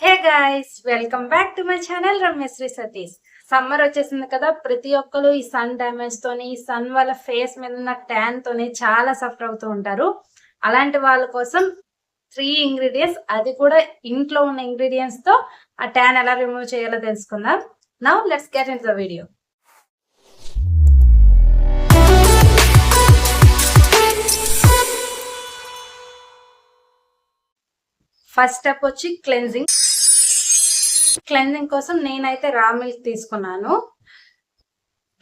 Hey guys, welcome back to my channel Ramyasri Satish. Summer వచ్చేసింది కదా, ప్రతి ఒక్కరు ఈ సన్ డ్యామేజ్ తోని, ఈ సన్ వల్ల ఫేస్ మీద ఉన్న ట్యాన్ తోని చాలా సఫర్ అవుతూ ఉంటారు. అలాంటి వాళ్ళ కోసం 3 ఇంగ్రీడియంట్స్, అది కూడా ఇంట్లో ఉన్న ఇంగ్రీడియంట్స్ తో ఆ ట్యాన్ ఎలా రిమూవ్ చేయాలో తెలుసుకుందాం. Now let's get in the video. First step వచ్చి క్లెన్జింగ్ కోసం నేనైతే రా మిల్క్ తీసుకున్నాను.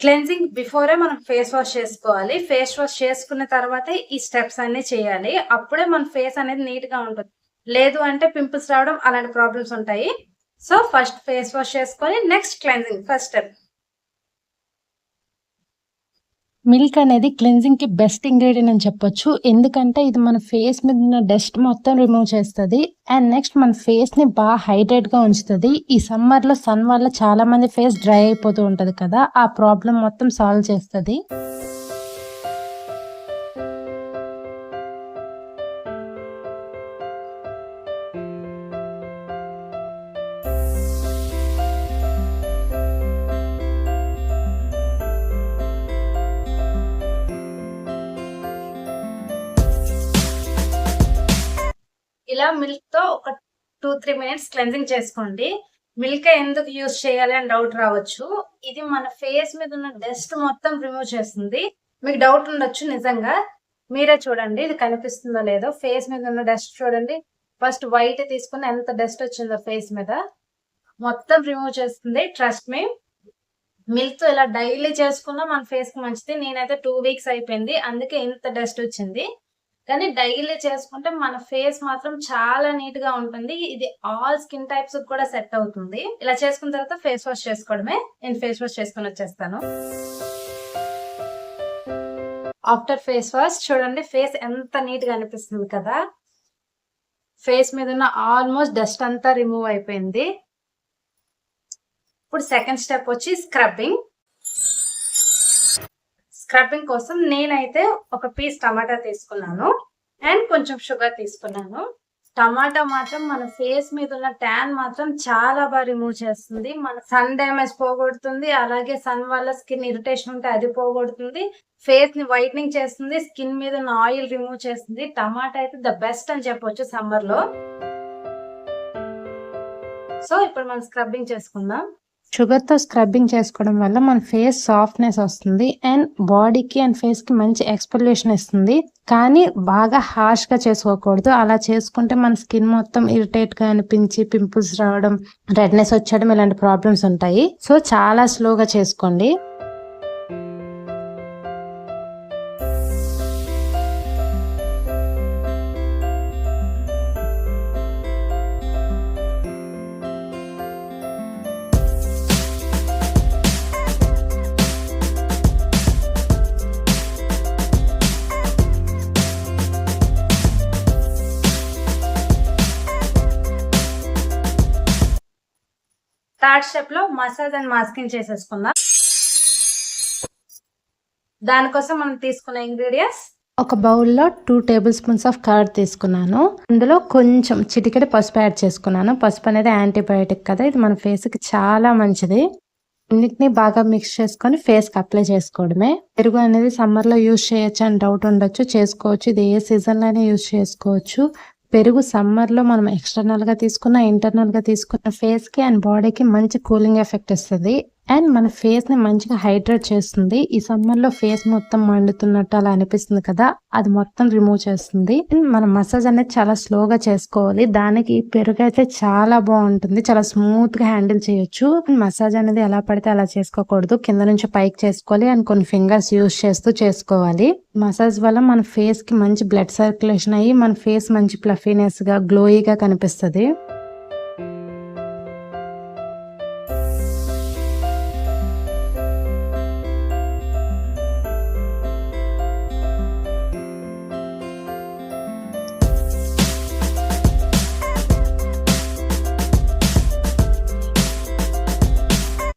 క్లెన్జింగ్ బిఫోరే మనం ఫేస్ వాష్ చేసుకోవాలి. ఫేస్ వాష్ చేసుకున్న తర్వాతే ఈ స్టెప్స్ అన్ని చేయాలి. అప్పుడే మన ఫేస్ అనేది నీట్ గా ఉంటుంది. లేదు అంటే పింపుల్స్ రావడం అలాంటి ప్రాబ్లమ్స్ ఉంటాయి. సో ఫస్ట్ ఫేస్ వాష్ చేసుకొని next cleansing first step. Milk అనేది క్లెన్జింగ్ కి బెస్ట్ ఇంగ్రీడియంట్ అని చెప్పొచ్చు. ఎందుకంటే ఇది మన ఫేస్ మీద ఉన్న డస్ట్ మొత్తం రిమూవ్ చేస్తుంది. అండ్ నెక్స్ట్ మన ఫేస్ ని బాగా హైడ్రేట్ గా ఉంచుతుంది. ఈ సమ్మర్ లో సన్ వల్ల చాలా మంది ఫేస్ డ్రై అయిపోతూ ఉంటది కదా, ఆ ప్రాబ్లం మొత్తం సాల్వ్ చేస్తుంది. ఇలా మిల్క్ తో ఒక 2-3 మినిట్స్ క్లెన్జింగ్ చేసుకోండి. మిల్క్ ఎందుకు యూజ్ చేయాలి అని డౌట్ రావచ్చు. ఇది మన ఫేస్ మీద ఉన్న డస్ట్ మొత్తం రిమూవ్ చేస్తుంది. మీకు డౌట్ ఉండొచ్చు, నిజంగా మీరే చూడండి ఇది కనిపిస్తుందో లేదో. ఫేస్ మీద ఉన్న డస్ట్ చూడండి. ఫస్ట్ వైట్ తీసుకుని ఎంత డస్ట్ వచ్చిందో ఫేస్ మీద మొత్తం రిమూవ్ చేస్తుంది. ట్రస్ట్ మీ, మిల్క్ తో ఇలా డైలీ చేసుకున్నా మన ఫేస్ కి మంచిది. నేనైతే 2 వీక్స్ అయిపోయింది, అందుకే ఇంత డస్ట్ వచ్చింది. కానీ డైలీ చేసుకుంటే మన ఫేస్ మాత్రం చాలా నీట్ గా ఉంటుంది. ఇది ఆల్ స్కిన్ టైప్స్ కూడా సెట్ అవుతుంది. ఇలా చేసుకున్న తర్వాత ఫేస్ వాష్ చేసుకోవడమే. నేను ఫేస్ వాష్ చేసుకుని వచ్చేస్తాను. ఆఫ్టర్ ఫేస్ వాష్ చూడండి ఫేస్ ఎంత నీట్ గా అనిపిస్తుంది కదా. ఫేస్ మీద ఉన్న ఆల్మోస్ట్ డస్ట్ అంతా రిమూవ్ అయిపోయింది. ఇప్పుడు సెకండ్ స్టెప్ వచ్చి స్క్రబ్బింగ్. స్క్రబ్బింగ్ కోసం నేనైతే ఒక పీస్ టమాటా తీసుకున్నాను అండ్ కొంచెం షుగర్ తీసుకున్నాను. టమాటా మాత్రం మన ఫేస్ మీద ఉన్న ట్యాన్ మాత్రం చాలా బాగా రిమూవ్ చేస్తుంది. మన సన్ డ్యామేజ్ పోగొడుతుంది. అలాగే సన్ వల్ల స్కిన్ ఇరిటేషన్ ఉంటే అది పోగొడుతుంది. ఫేస్ ని వైట్నింగ్ చేస్తుంది. స్కిన్ మీద ఉన్న ఆయిల్ రిమూవ్ చేస్తుంది. టమాటా అయితే ద బెస్ట్ అని చెప్పొచ్చు సమ్మర్ లో. సో ఇప్పుడు మనం స్క్రబ్బింగ్ చేసుకుందాం. షుగర్ తో స్క్రబ్బింగ్ చేసుకోవడం వల్ల మన ఫేస్ సాఫ్ట్నెస్ వస్తుంది అండ్ బాడీకి అండ్ ఫేస్ కి మంచి ఎక్స్ఫోలియేషన్ ఇస్తుంది. కానీ బాగా హార్ష్ గా చేసుకోకూడదు. అలా చేసుకుంటే మన స్కిన్ మొత్తం ఇరిటేట్ గా అనిపించి పింపుల్స్ రావడం, రెడ్నెస్ వచ్చడం ఇలాంటి ప్రాబ్లమ్స్ ఉంటాయి. సో చాలా స్లోగా చేసుకోండి. థర్డ్ స్టెప్ లో మసాజ్ అండ్ మాస్కింగ్ చేసేసుకుందాం. దానికోసం మనం తీసుకున్న ఇంగ్రీడియంట్స్, ఒక బౌల్లో 2 టేబుల్ స్పూన్స్ ఆఫ్ కర్డ్ తీసుకున్నాను. అందులో కొంచెం చిటికెడు పసుపు యాడ్ చేసుకున్నాను. పసుపు అనేది యాంటీబయాటిక్ కదా, ఇది మన ఫేస్ కి చాలా మంచిది. అన్నిటిని బాగా మిక్స్ చేసుకొని ఫేస్ కి అప్లై చేసుకోవడమే. పెరుగు అనేది సమ్మర్ లో యూజ్ చేయొచ్చు అని డౌట్ ఉండొచ్చు, చేసుకోవచ్చు. ఇది ఏ సీజన్ లోనే యూజ్ చేసుకోవచ్చు. పెరుగు సమ్మర్ లో మనం ఎక్స్టర్నల్ గా తీసుకున్న, ఇంటర్నల్ గా తీసుకున్న ఫేస్ కి అండ్ బాడీకి మంచి కూలింగ్ ఎఫెక్ట్ ఇస్తుంది అండ్ మన ఫేస్ ని మంచిగా హైడ్రేట్ చేస్తుంది. ఈ సమ్మర్ లో ఫేస్ మొత్తం మండుతున్నట్టు అలా అనిపిస్తుంది కదా, అది మొత్తం రిమూవ్ చేస్తుంది. మన మసాజ్ అనేది చాలా స్లోగా చేసుకోవాలి. దానికి పెరుగు అయితే చాలా బాగుంటుంది, చాలా స్మూత్ గా హ్యాండిల్ చేయొచ్చు. మసాజ్ అనేది ఎలా పడితే అలా చేసుకోకూడదు, కింద నుంచి పైకి చేసుకోవాలి అండ్ కొన్ని ఫింగర్స్ యూజ్ చేస్తూ చేసుకోవాలి. మసాజ్ వల్ల మన ఫేస్ కి మంచి బ్లడ్ సర్క్యులేషన్ అయ్యి మన ఫేస్ మంచి ఫ్లఫీనెస్ గా గ్లోయిగా కనిపిస్తుంది.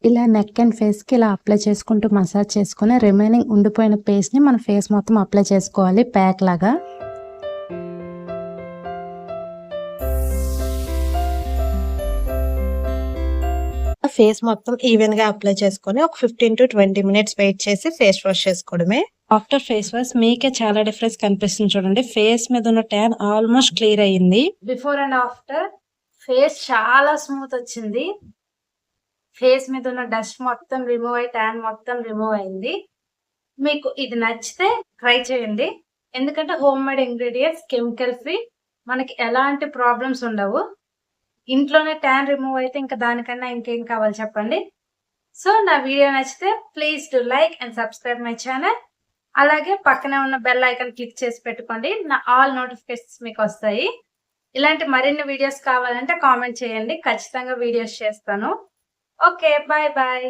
ఇలా నెక్ అండ్ ఫేస్ కి ఇలా అప్లై చేసుకుంటూ మసాజ్ చేసుకుని రిమైనింగ్ ఉండిపోయిన పేస్ట్ ని మన ఫేస్ మొత్తం అప్లై చేసుకోవాలి ప్యాక్ లాగా. ఫేస్ మొత్తం ఈవెన్ గా అప్లై చేసుకొని ఒక 15 to 20 మినిట్స్ వెయిట్ చేసి ఫేస్ వాష్ చేసుకోవడమే. ఆఫ్టర్ ఫేస్ వాష్ మీకే చాలా డిఫరెన్స్ కనిపిస్తుంది చూడండి. ఫేస్ మీద ఉన్న ట్యాన్ ఆల్మోస్ట్ క్లియర్ అయ్యింది. బిఫోర్ అండ్ ఆఫ్టర్ ఫేస్ చాలా స్మూత్ వచ్చింది. ఫేస్ మీద ఉన్న డస్ట్ మొత్తం రిమూవ్ అయ్యి ట్యాన్ మొత్తం రిమూవ్ అయింది. మీకు ఇది నచ్చితే ట్రై చేయండి. ఎందుకంటే home made ingredients, chemical free, మనకి ఎలాంటి ప్రాబ్లమ్స్ ఉండవు. ఇంట్లోనే ట్యాన్ రిమూవ్ అయితే ఇంకా దానికన్నా ఇంకేం కావాలి చెప్పండి. సో నా వీడియో నచ్చితే please do like and subscribe my channel. అలాగే పక్కనే ఉన్న బెల్ ఐకాన్ క్లిక్ చేసి పెట్టుకోండి. నా ఆల్ నోటిఫికేషన్స్ మీకు వస్తాయి. ఇలాంటి మరిన్ని వీడియోస్ కావాలంటే కామెంట్ చేయండి. ఖచ్చితంగా వీడియోస్ చేస్తాను. Okay, bye bye.